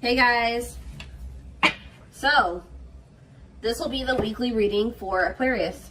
Hey guys, so this will be the weekly reading for Aquarius.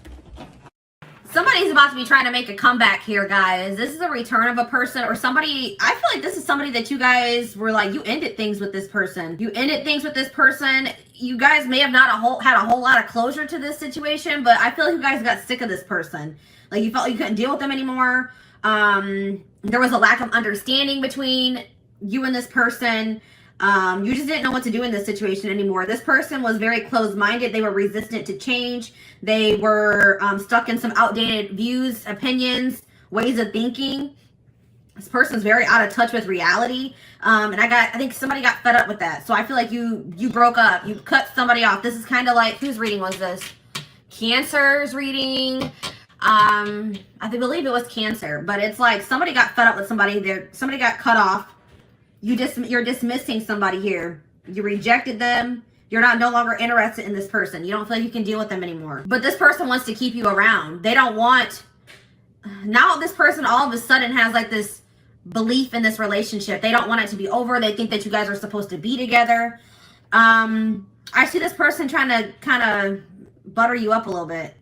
Somebody's about to be trying to make a comeback here, guys. This is a return of a person or somebody. I feel like this is somebody that you guys were like, you ended things with this person. You ended things with this person. You guys may have not had a whole lot of closure to this situation, but I feel like you guys got sick of this person. Like you felt like you couldn't deal with them anymore. There was a lack of understanding between you and this person. You just didn't know what to do in this situation anymore. This person was very closed-minded. They were resistant to change. They were stuck in some outdated views, opinions, ways of thinking. This person's very out of touch with reality. And I think somebody got fed up with that. So I feel like you broke up. You cut somebody off. This is kind of like, whose reading was this? Cancer's reading. I believe it was Cancer. But it's like somebody got fed up with somebody. Somebody got cut off. You're dismissing somebody here. You rejected them. You're no longer interested in this person. You don't feel like you can deal with them anymore. But this person wants to keep you around. They don't want... Now this person all of a sudden has like this belief in this relationship. They don't want it to be over. They think that you guys are supposed to be together. I see this person trying to kind of butter you up a little bit.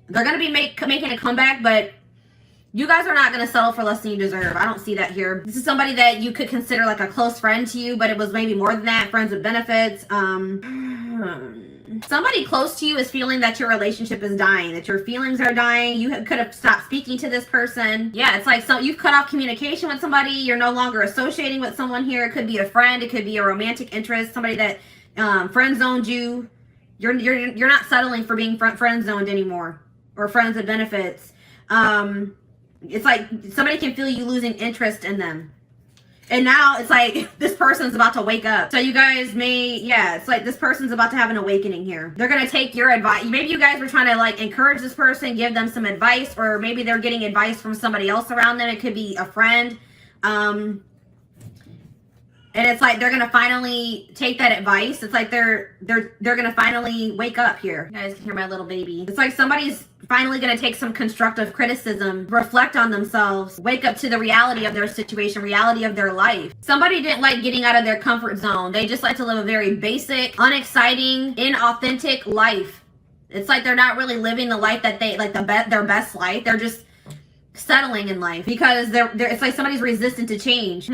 They're going to be making a comeback, but... You guys are not going to settle for less than you deserve. I don't see that here. This is somebody that you could consider like a close friend to you, but it was maybe more than that. Friends with benefits. Somebody close to you is feeling that your relationship is dying, that your feelings are dying. You could have stopped speaking to this person. Yeah, it's like you've cut off communication with somebody. You're no longer associating with someone here. It could be a friend. It could be a romantic interest. Somebody that friend zoned you. You're not settling for being friend zoned anymore, or friends with benefits. It's like somebody can feel you losing interest in them. And now it's like this person's about to wake up. So you guys it's like this person's about to have an awakening here. They're going to take your advice. Maybe you guys were trying to like encourage this person, give them some advice, or maybe they're getting advice from somebody else around them. It could be a friend. And it's like they're going to finally take that advice. It's like they're going to finally wake up here. You guys can hear my little baby. It's like somebody's finally going to take some constructive criticism, reflect on themselves, wake up to the reality of their situation, reality of their life. Somebody didn't like getting out of their comfort zone. They just like to live a very basic, unexciting, inauthentic life. It's like they're not really living the life that they like, their best life. They're just settling in life because it's like somebody's resistant to change.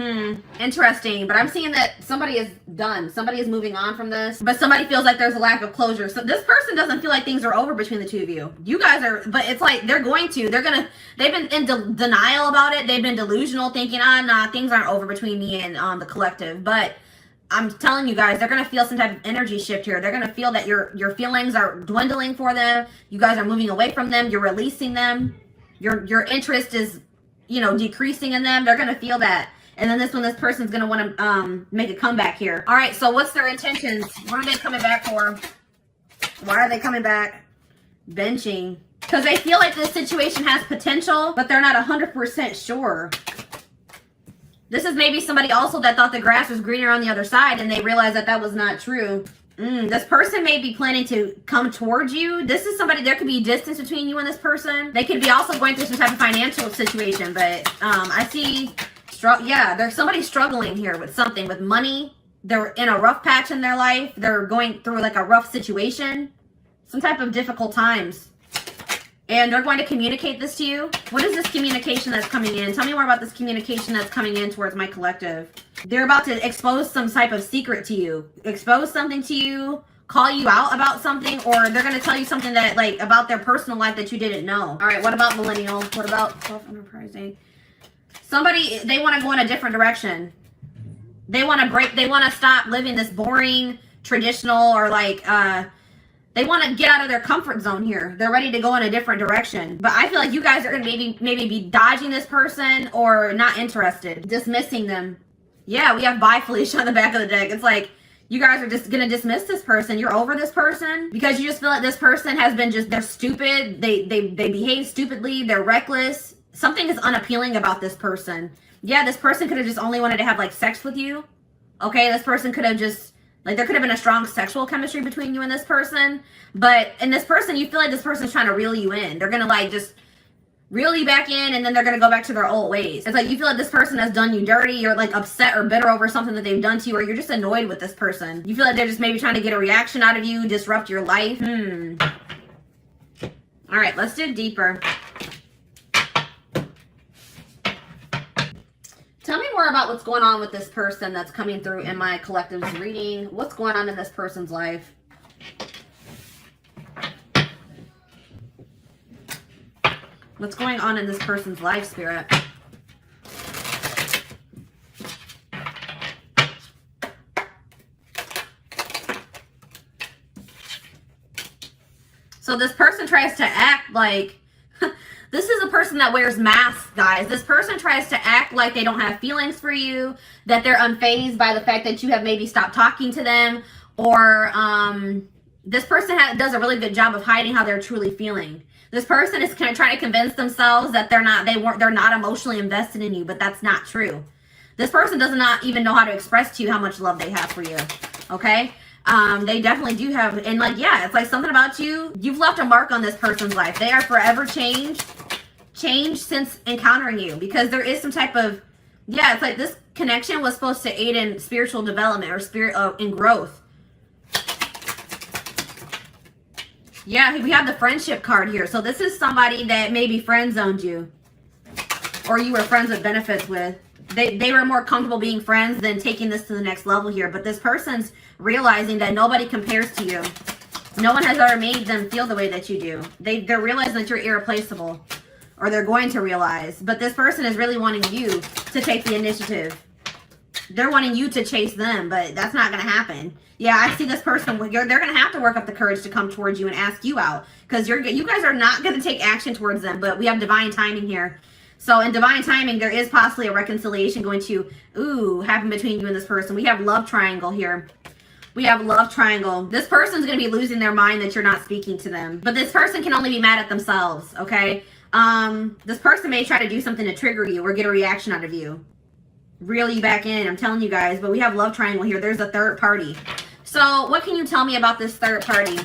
Interesting. But I'm seeing that somebody is done. Somebody is moving on from this, but somebody feels like there's a lack of closure. So this person doesn't feel like things are over between the two of you. You guys are, but it's like they've been in denial about it. They've been delusional, thinking, nah, things aren't over between me and the collective. But I'm telling you guys, they're going to feel some type of energy shift here. They're going to feel that your feelings are dwindling for them. You guys are moving away from them. You're releasing them. Your interest is, decreasing in them. They're going to feel that. And then this person's going to want to make a comeback here. All right, so what's their intentions? What are they coming back for? Why are they coming back? Benching. Because they feel like this situation has potential, but they're not 100% sure. This is maybe somebody also that thought the grass was greener on the other side, and they realized that was not true. This person may be planning to come towards you. This is somebody, there could be distance between you and this person. They could be also going through some type of financial situation, but I see, there's somebody struggling here with something, with money. They're in a rough patch in their life. They're going through like a rough situation, some type of difficult times. And they're going to communicate this to you. What is this communication that's coming in? Tell me more about this communication that's coming in towards my collective. They're about to expose some type of secret to you. Expose something to you. Call you out about something. Or they're going to tell you something that, like, about their personal life that you didn't know. All right, what about millennial? What about self-enterprising? Somebody, they want to go in a different direction. They want to stop living this boring, traditional, or like, they want to get out of their comfort zone here. They're ready to go in a different direction. But I feel like you guys are going to maybe be dodging this person or not interested. Dismissing them. Yeah, we have bye Felicia on the back of the deck. It's like you guys are just going to dismiss this person. You're over this person because you just feel like this person has been they're stupid. They behave stupidly. They're reckless. Something is unappealing about this person. Yeah, this person could have just only wanted to have like sex with you. Okay, this person could have just... Like, there could have been a strong sexual chemistry between you and this person. But in this person, you feel like this person's trying to reel you in. They're going to, like, just reel you back in, and then they're going to go back to their old ways. It's like you feel like this person has done you dirty. You're like upset or bitter over something that they've done to you, or you're just annoyed with this person. You feel like they're just maybe trying to get a reaction out of you, disrupt your life. All right, let's dig deeper. Tell me more about what's going on with this person that's coming through in my collective's reading. What's going on in this person's life? What's going on in this person's life, Spirit? So this person tries to act like... This is a person that wears masks, guys. This person tries to act like they don't have feelings for you, that they're unfazed by the fact that you have maybe stopped talking to them, or this person does a really good job of hiding how they're truly feeling. This person is trying to convince themselves that they're not emotionally invested in you, but that's not true. This person does not even know how to express to you how much love they have for you. Okay? They definitely do have, and like, yeah, it's like something about you. You've left a mark on this person's life. They are forever changed since encountering you, because there is some type of, yeah, it's like this connection was supposed to aid in spiritual development or in growth. Yeah, we have the friendship card here. So this is somebody that maybe friend zoned you, or you were friends with benefits with. They were more comfortable being friends than taking this to the next level here. But this person's realizing that nobody compares to you. No one has ever made them feel the way that you do. They're realizing that you're irreplaceable, or they're going to realize. But this person is really wanting you to take the initiative. They're wanting you to chase them, but that's not going to happen. Yeah, I see this person. They're going to have to work up the courage to come towards you and ask you out, because you guys are not going to take action towards them. But we have divine timing here. So in divine timing, there is possibly a reconciliation going to, happen between you and this person. We have love triangle here. We have love triangle. This person's going to be losing their mind that you're not speaking to them. But this person can only be mad at themselves, okay? This person may try to do something to trigger you or get a reaction out of you. Reel you back in, I'm telling you guys. But we have love triangle here. There's a third party. So what can you tell me about this third party?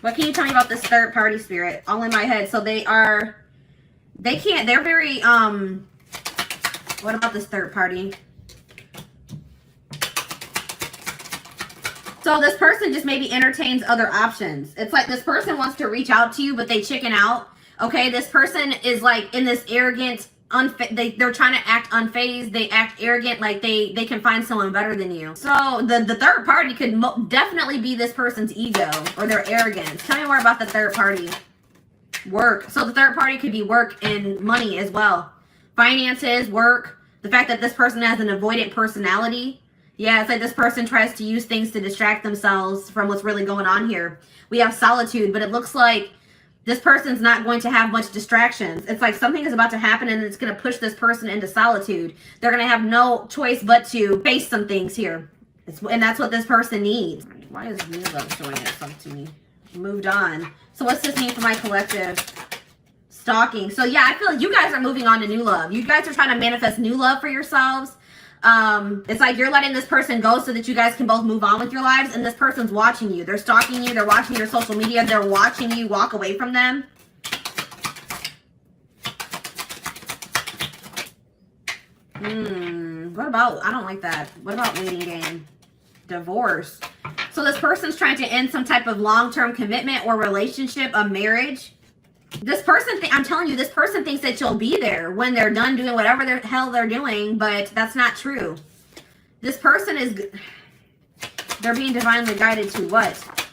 What can you tell me about this third party, Spirit? All in my head. So they're very, what about this third party? So this person just maybe entertains other options. It's like this person wants to reach out to you, but they chicken out. Okay, this person is like in this arrogant, they're trying to act unfazed. They act arrogant, like they can find someone better than you. So the third party could definitely be this person's ego or their arrogance. Tell me more about the third party. Work. So the third party could be work and money as well. Finances, work. The fact that this person has an avoidant personality. Yeah, it's like this person tries to use things to distract themselves from what's really going on here. We have solitude, but it looks like this person's not going to have much distractions. It's like something is about to happen and it's going to push this person into solitude. They're going to have no choice but to face some things here. And that's what this person needs. Why is new love showing itself to me? Moved on. So what's this mean for my collective? Stalking. So yeah, I feel like you guys are moving on to new love. You guys are trying to manifest new love for yourselves. It's like you're letting this person go so that you guys can both move on with your lives, and this person's watching you. They're stalking you. They're watching your social media. They're watching you walk away from them. What about, I don't like that. What about waiting game? Divorce. So this person's trying to end some type of long-term commitment or relationship, a marriage. This person, I'm telling you, this person thinks that you'll be there when they're done doing whatever the hell they're doing, but that's not true. This person they're being divinely guided to what?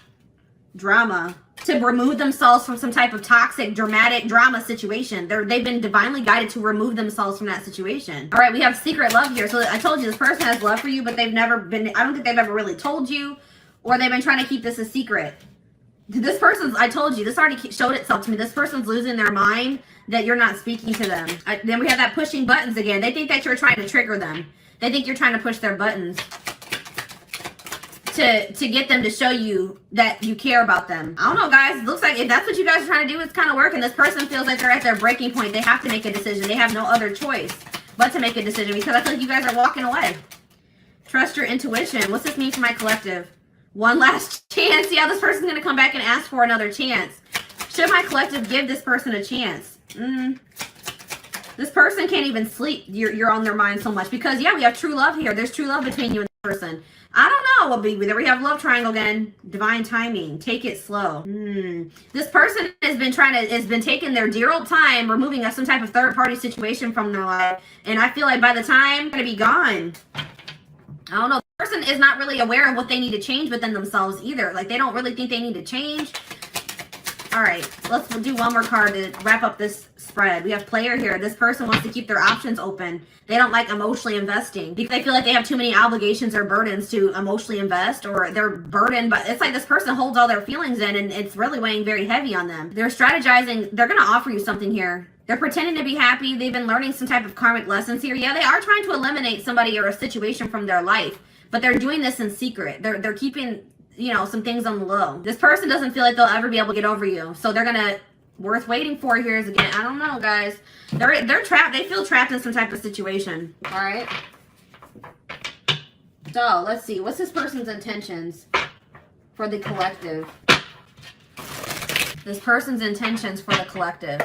Drama. To remove themselves from some type of toxic, dramatic drama situation. They've been divinely guided to remove themselves from that situation. All right, we have secret love here. So I told you this person has love for you, but they've never been, I don't think they've ever really told you, or they've been trying to keep this a secret. This person's, I told you, this already showed itself to me. This person's losing their mind that you're not speaking to them. Then we have that pushing buttons again. They think that you're trying to trigger them. They think you're trying to push their buttons to get them to show you that you care about them. I don't know, guys. It looks like if that's what you guys are trying to do, it's kind of working. This person feels like they're at their breaking point. They have to make a decision. They have no other choice but to make a decision, because I feel like you guys are walking away. Trust your intuition. What's this mean for my collective? One last chance. Yeah, this person's going to come back and ask for another chance. Should my collective give this person a chance? This person can't even sleep. You're on their mind so much because, yeah, we have true love here. There's true love between you and the person. I don't know what be there. We have love triangle again. Divine timing. Take it slow. This person has been taking their dear old time removing some type of third party situation from their life. And I feel like by the time they're going to be gone, I don't know. The person is not really aware of what they need to change within themselves either. Like they don't really think they need to change. All right, let's do one more card to wrap up this spread. We have player here. This person wants to keep their options open. They don't like emotionally investing because they feel like they have too many obligations or burdens to emotionally invest, or they're burdened. But it's like this person holds all their feelings in and it's really weighing very heavy on them. They're strategizing. They're going to offer you something here. They're pretending to be happy. They've been learning some type of karmic lessons here. Yeah, they are trying to eliminate somebody or a situation from their life, but they're doing this in secret. They're keeping, you know, some things on the low. This person doesn't feel like they'll ever be able to get over you. So they're gonna, worth waiting for here is again, I don't know, guys. They're trapped. They feel trapped in some type of situation. All right. So let's see. What's this person's intentions for the collective? This person's intentions for the collective.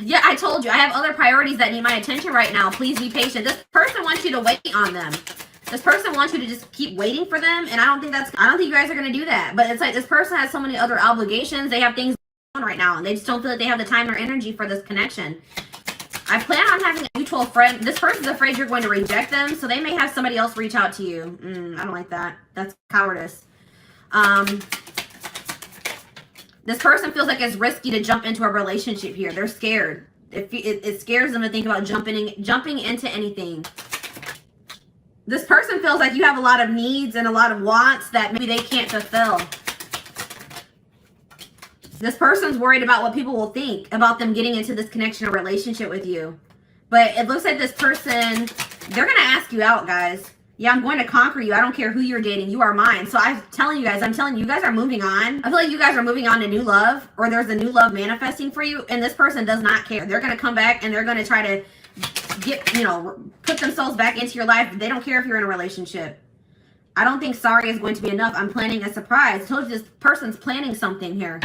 Yeah, I told you, I have other priorities that need my attention right now. Please be patient. This person wants you to wait on them. This person wants you to just keep waiting for them, and I don't think you guys are going to do that. But it's like this person has so many other obligations. They have things going on right now, and they just don't feel like they have the time or energy for this connection. I plan on having a mutual friend. This person's afraid you're going to reject them, so they may have somebody else reach out to you. I don't like that. That's cowardice. This person feels like it's risky to jump into a relationship here. They're scared. It scares them to think about jumping into anything. This person feels like you have a lot of needs and a lot of wants that maybe they can't fulfill. This person's worried about what people will think about them getting into this connection or relationship with you. But it looks like this person, they're going to ask you out, guys. Yeah, I'm going to conquer you. I don't care who you're dating. You are mine. So I'm telling you guys are moving on. I feel like you guys are moving on to new love, or there's a new love manifesting for you. And this person does not care. They're going to come back and they're going to try to put themselves back into your life. They don't care if you're in a relationship. I don't think sorry is going to be enough. I'm planning a surprise. I told you this person's planning something here.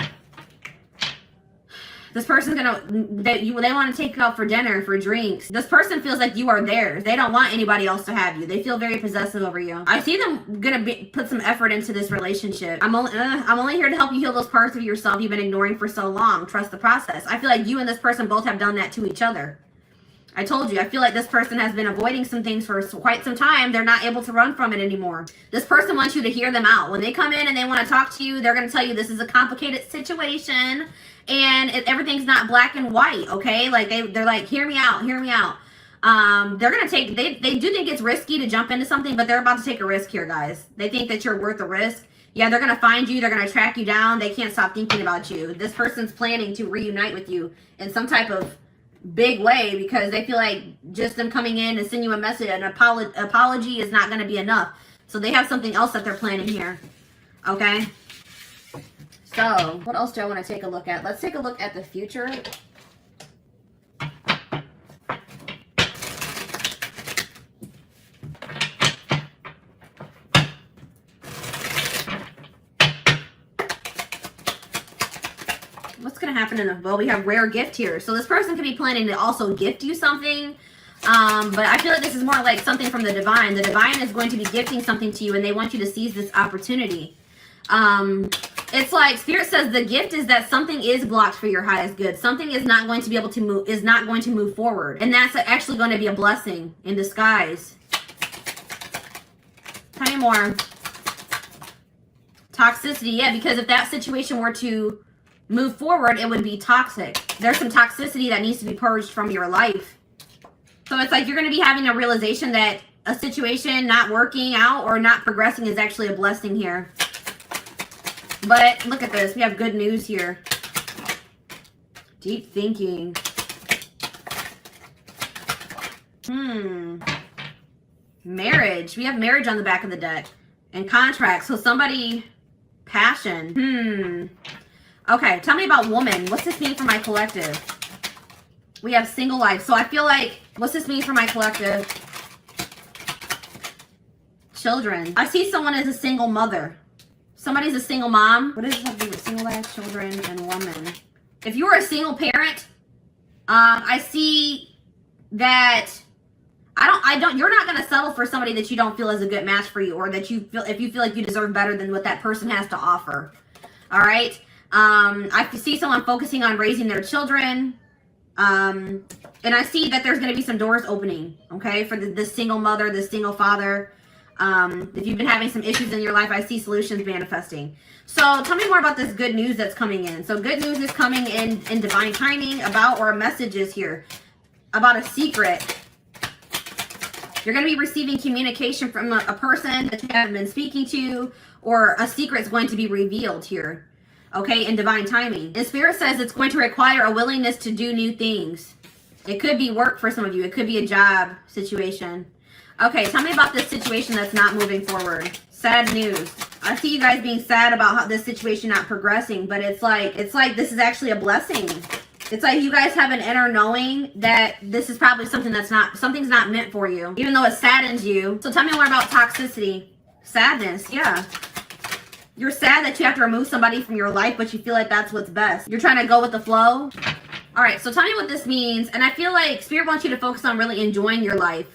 This person's they want to take you out for dinner, for drinks. This person feels like you are theirs. They don't want anybody else to have you. They feel very possessive over you. I see them put some effort into this relationship. I'm only here to help you heal those parts of yourself you've been ignoring for so long. Trust the process. I feel like you and this person both have done that to each other. I told you, I feel like this person has been avoiding some things for quite some time. They're not able to run from it anymore. This person wants you to hear them out. When they come in and they want to talk to you, they're going to tell you this is a complicated situation and everything's not black and white, okay? Like they're like, hear me out, hear me out. They're going to take, they do think it's risky to jump into something, but they're about to take a risk here, guys. They think that you're worth the risk. Yeah, they're going to find you. They're going to track you down. They can't stop thinking about you. This person's planning to reunite with you in some type of big way because they feel like just them coming in and sending you a message, an apology is not going to be enough. So they have something else that they're planning here. Okay. So what else do I want to take a look at? Let's take a look at the future. What's going to happen in the, well, we have rare gift here. So this person could be planning to also gift you something. But I feel like this is more like something from the divine. The divine is going to be gifting something to you and they want you to seize this opportunity. It's like Spirit says the gift is that something is blocked for your highest good. Something is not going to be able to move, is not going to move forward. And that's actually going to be a blessing in disguise. Tell me more. Toxicity, yeah, because if that situation were to move forward, it would be toxic. There's some toxicity that needs to be purged from your life. So it's like you're going to be having a realization that a situation not working out or not progressing is actually a blessing here. But look at this. We have good news here. Deep thinking. Marriage. We have marriage on the back of the deck. And contracts. So somebody... Passion. Okay, tell me about woman. What's this mean for my collective? We have single life. So I feel like... What's this mean for my collective? Children. I see someone as a single mother. Somebody's a single mom. What does this have to do with single life, children, and woman? If you are a single parent, I see that you're not going to settle for somebody that you don't feel is a good match for you, or that you feel, if you feel like you deserve better than what that person has to offer. All right. I see someone focusing on raising their children. And I see that there's going to be some doors opening, okay, for the single mother, the single father. If you've been having some issues in your life, I see solutions manifesting. So tell me more about this good news that's coming in. So good news is coming in divine timing about, or a message is here about a secret. You're going to be receiving communication from a person that you haven't been speaking to, or a secret is going to be revealed here. Okay, in divine timing. And Spirit says it's going to require a willingness to do new things. It could be work for some of you. It could be a job situation. Okay, tell me about this situation that's not moving forward. Sad news. I see you guys being sad about how this situation not progressing, but it's like this is actually a blessing. It's like you guys have an inner knowing that this is probably something's not meant for you, even though it saddens you. So tell me more about toxicity. Sadness, yeah. You're sad that you have to remove somebody from your life, but you feel like that's what's best. You're trying to go with the flow. All right, so tell me what this means. And I feel like Spirit wants you to focus on really enjoying your life,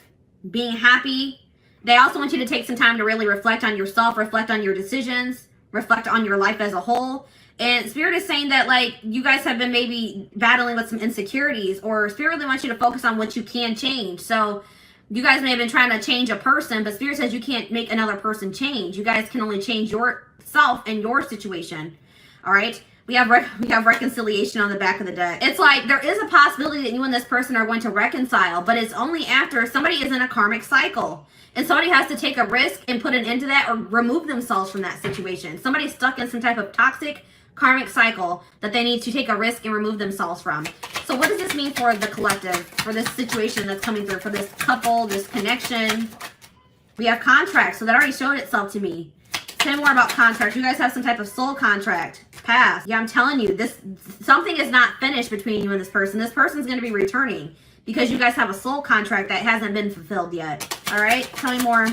being happy. They also want you to take some time to really reflect on yourself, reflect on your decisions, reflect on your life as a whole. And Spirit is saying that, like, you guys have been maybe battling with some insecurities, or Spirit really wants you to focus on what you can change. So you guys may have been trying to change a person, but Spirit says you can't make another person change. You guys can only change yourself and your situation. All right. We have reconciliation on the back of the deck. It's like there is a possibility that you and this person are going to reconcile, but it's only after somebody is in a karmic cycle and somebody has to take a risk and put an end to that, or remove themselves from that situation. Somebody's stuck in some type of toxic karmic cycle that they need to take a risk and remove themselves from. So what does this mean for the collective, for this situation that's coming through, for this couple, this connection? We have contracts, so that already showed itself to me. Tell me more about contracts. You guys have some type of soul contract. Past. Yeah, I'm telling you, something is not finished between you and this person. This person's going to be returning because you guys have a soul contract that hasn't been fulfilled yet. All right, tell me more.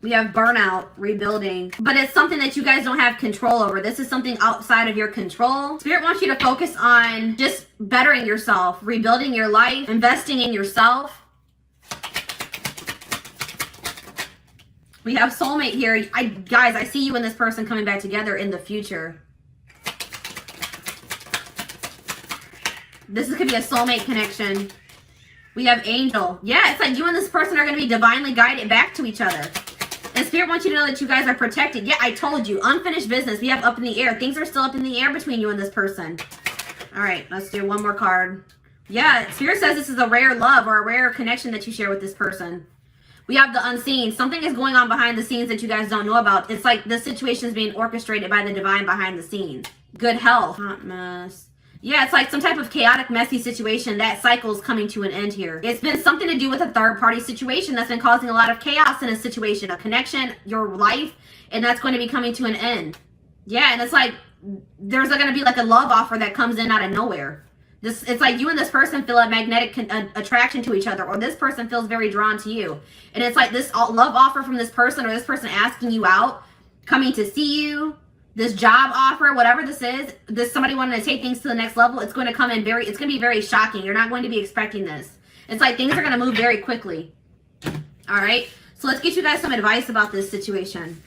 We have burnout, rebuilding, but it's something that you guys don't have control over. This is something outside of your control. Spirit wants you to focus on just bettering yourself, rebuilding your life, investing in yourself. We have soulmate here. Guys, I see you and this person coming back together in the future. This could be a soulmate connection. We have angel. Yeah, it's like you and this person are going to be divinely guided back to each other. And Spirit wants you to know that you guys are protected. Yeah, I told you. Unfinished business. We have up in the air. Things are still up in the air between you and this person. All right, let's do one more card. Yeah, Spirit says this is a rare love or a rare connection that you share with this person. We have the unseen. Something is going on behind the scenes that you guys don't know about. It's like this situation is being orchestrated by the divine behind the scenes. Good health. Hot mess. Yeah, it's like some type of chaotic, messy situation. That cycle is coming to an end here. It's been something to do with a third-party situation that's been causing a lot of chaos in a situation, a connection, your life, and that's going to be coming to an end. Yeah, and it's like there's going to be like a love offer that comes in out of nowhere. It's like you and this person feel a magnetic attraction to each other, or this person feels very drawn to you. And it's like this love offer from this person, or this person asking you out, coming to see you, this job offer, whatever this is, somebody wanting to take things to the next level. It's going to come in it's going to be very shocking. You're not going to be expecting this. It's like things are going to move very quickly. All right. So let's get you guys some advice about this situation.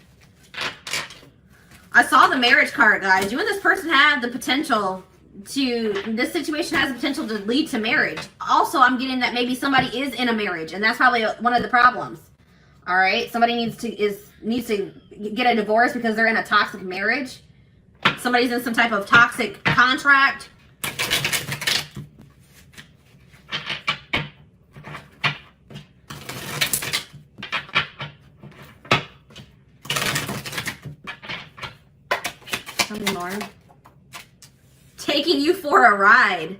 I saw the marriage card, guys. You and this person have the potential this situation has the potential to lead to marriage. Also, I'm getting that maybe somebody is in a marriage, and that's probably one of the problems. All right, somebody needs to get a divorce because they're in a toxic marriage. Somebody's in some type of toxic contract. Tell me more. Taking you for a ride.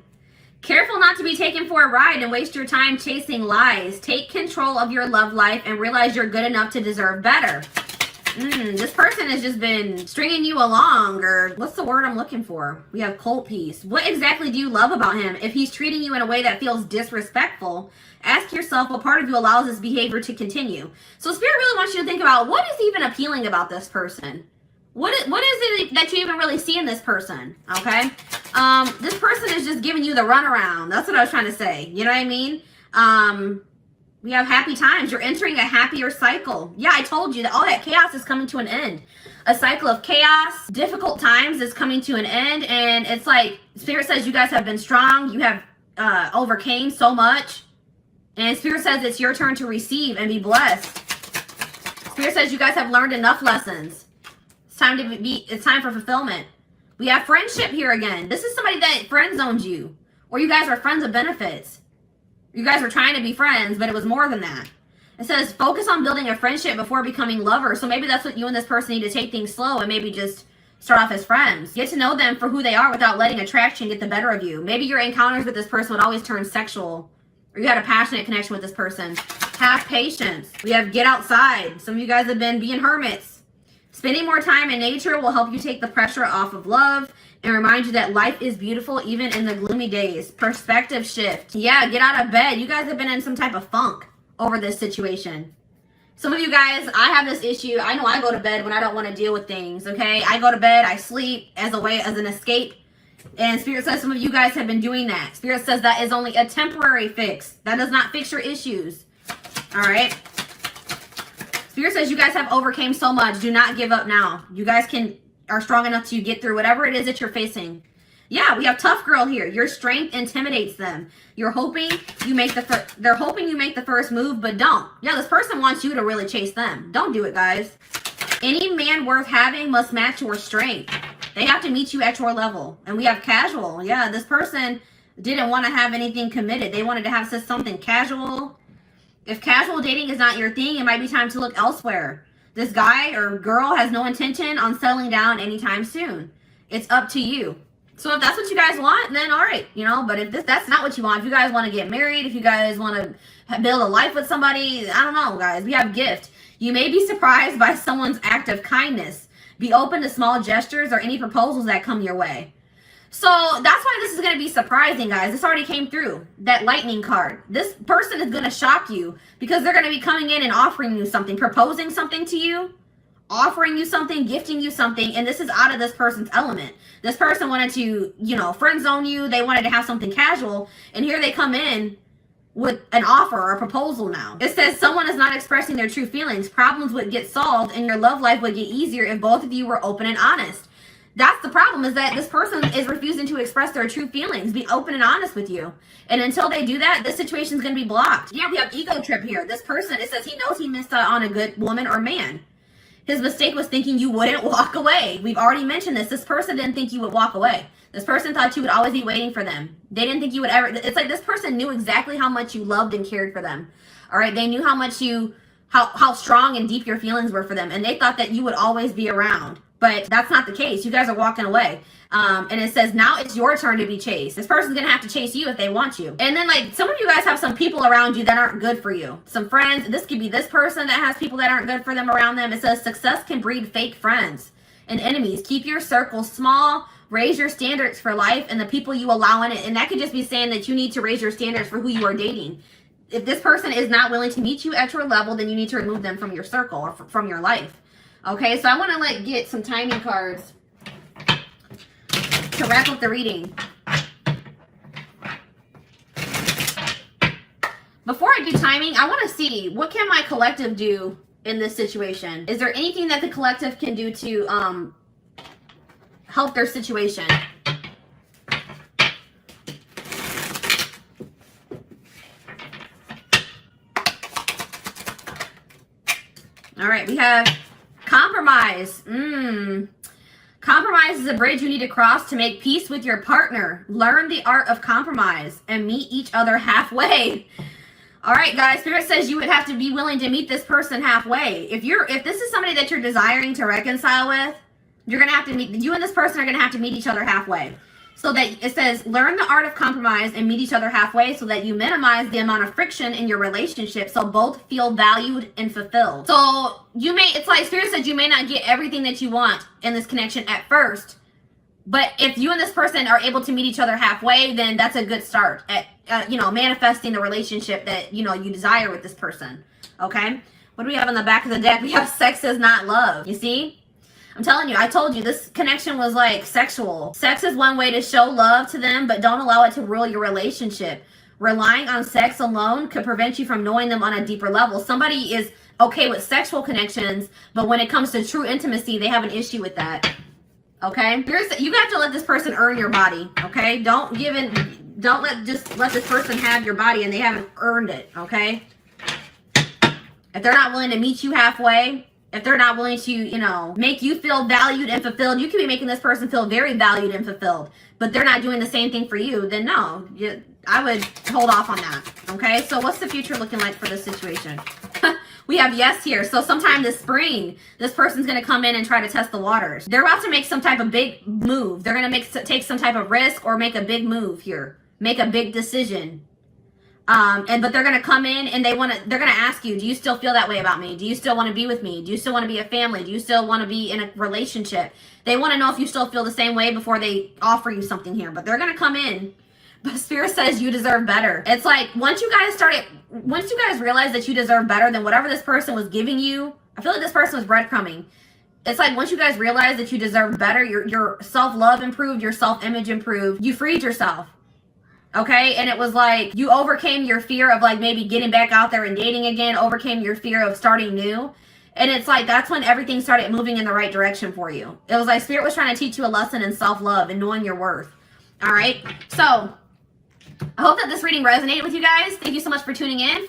Careful not to be taken for a ride and waste your time chasing lies. Take control of your love life and realize you're good enough to deserve better. This person has just been stringing you along, or what's the word I'm looking for? We have cold piece. What exactly do you love about him? If he's treating you in a way that feels disrespectful, ask yourself what part of you allows this behavior to continue. So Spirit really wants you to think about what is even appealing about this person. What is it that you even really see in this person? Okay. This person is just giving you the runaround. That's what I was trying to say. You know what I mean? We have happy times. You're entering a happier cycle. Yeah, I told you that all that chaos is coming to an end. A cycle of chaos, difficult times is coming to an end. And it's like, Spirit says you guys have been strong. You have overcame so much. And Spirit says it's your turn to receive and be blessed. Spirit says you guys have learned enough lessons. It's time for fulfillment. We have friendship here again. This is somebody that friend zoned you. Or you guys are friends of benefits. You guys were trying to be friends, but it was more than that. It says focus on building a friendship before becoming lovers. So maybe that's what you and this person need to take things slow and maybe just start off as friends. Get to know them for who they are without letting attraction get the better of you. Maybe your encounters with this person would always turn sexual. Or you had a passionate connection with this person. Have patience. We have get outside. Some of you guys have been being hermits. Spending more time in nature will help you take the pressure off of love and remind you that life is beautiful even in the gloomy days. Perspective shift. Yeah, get out of bed. You guys have been in some type of funk over this situation. Some of you guys, I have this issue. I know I go to bed when I don't want to deal with things, okay? I go to bed, I sleep as an escape. And Spirit says some of you guys have been doing that. Spirit says that is only a temporary fix. That does not fix your issues. All right? Spirit says you guys have overcame so much. Do not give up now. You guys are strong enough to get through whatever it is that you're facing. Yeah, we have tough girl here. Your strength intimidates them. They're hoping you make the first move, but don't. Yeah, this person wants you to really chase them. Don't do it, guys. Any man worth having must match your strength. They have to meet you at your level. And we have casual. Yeah, this person didn't want to have anything committed. They wanted to have something casual. If casual dating is not your thing, it might be time to look elsewhere. This guy or girl has no intention on settling down anytime soon. It's up to you. So if that's what you guys want, then all right, you know, but if that's not what you want, if you guys want to get married, if you guys want to build a life with somebody, I don't know, guys, we have gift. You may be surprised by someone's act of kindness. Be open to small gestures or any proposals that come your way. So that's why this is going to be surprising, guys. This already came through. That lightning card. This person is going to shock you because they're going to be coming in and offering you something, proposing something to you, offering you something, gifting you something, and this is out of this person's element. This person wanted to, you know, friend zone you. They wanted to have something casual, and here they come in with an offer or a proposal now. It says someone is not expressing their true feelings. Problems would get solved, and your love life would get easier if both of you were open and honest. That's the problem, is that this person is refusing to express their true feelings, be open and honest with you. And until they do that, this situation is going to be blocked. Yeah, we have ego trip here. This person, it says he knows he missed out on a good woman or man. His mistake was thinking you wouldn't walk away. We've already mentioned this. This person didn't think you would walk away. This person thought you would always be waiting for them. They didn't think you would ever. It's like this person knew exactly how much you loved and cared for them. All right, they knew how much how strong and deep your feelings were for them. And they thought that you would always be around. But that's not the case. You guys are walking away. And it says now it's your turn to be chased. This person's going to have to chase you if they want you. And then like some of you guys have some people around you that aren't good for you. Some friends. This could be this person that has people that aren't good for them around them. It says success can breed fake friends and enemies. Keep your circle small. Raise your standards for life and the people you allow in it. And that could just be saying that you need to raise your standards for who you are dating. If this person is not willing to meet you at your level, then you need to remove them from your circle or from your life. Okay, so I want to like get some timing cards to wrap up the reading. Before I do timing, I want to see what can my collective do in this situation. Is there anything that the collective can do to help their situation? All right, we have compromise. Compromise is a bridge you need to cross to make peace with your partner. Learn the art of compromise and meet each other halfway. All right, guys, Spirit says you would have to be willing to meet this person halfway. If this is somebody that you're desiring to reconcile with, you're going to have to meet, you and this person are going to have to meet each other halfway. So that it says, learn the art of compromise and meet each other halfway so that you minimize the amount of friction in your relationship so both feel valued and fulfilled. So it's like Spirit said, you may not get everything that you want in this connection at first, but if you and this person are able to meet each other halfway, then that's a good start at, manifesting the relationship that, you desire with this person. Okay. What do we have on the back of the deck? We have sex is not love. You see? I'm telling you, I told you this connection was like sexual. Sex is one way to show love to them, but don't allow it to rule your relationship. Relying on sex alone could prevent you from knowing them on a deeper level. Somebody is okay with sexual connections, but when it comes to true intimacy, they have an issue with that. Okay? You have to let this person earn your body. Okay? Don't let this person have your body and they haven't earned it. Okay? If they're not willing to meet you halfway, if they're not willing to, make you feel valued and fulfilled, you could be making this person feel very valued and fulfilled, but they're not doing the same thing for you, then no, I would hold off on that. Okay, so what's the future looking like for this situation? We have yes here. So sometime this spring, this person's going to come in and try to test the waters. They're about to make some type of big move. They're going to take some type of risk or make a big move here. Make a big decision. But they're going to come in and they're going to ask you, do you still feel that way about me? Do you still want to be with me? Do you still want to be a family? Do you still want to be in a relationship? They want to know if you still feel the same way before they offer you something here, but they're going to come in. But Spirit says you deserve better. It's like, once you guys realize that you deserve better than whatever this person was giving you, I feel like this person was breadcrumbing. It's like, once you guys realize that you deserve better, your self-love improved, your self-image improved, you freed yourself. Okay, and it was like you overcame your fear of like maybe getting back out there and dating again, overcame your fear of starting new. And it's like, that's when everything started moving in the right direction for you. It was like Spirit was trying to teach you a lesson in self-love and knowing your worth. All right, so I hope that this reading resonated with you guys. Thank you so much for tuning in.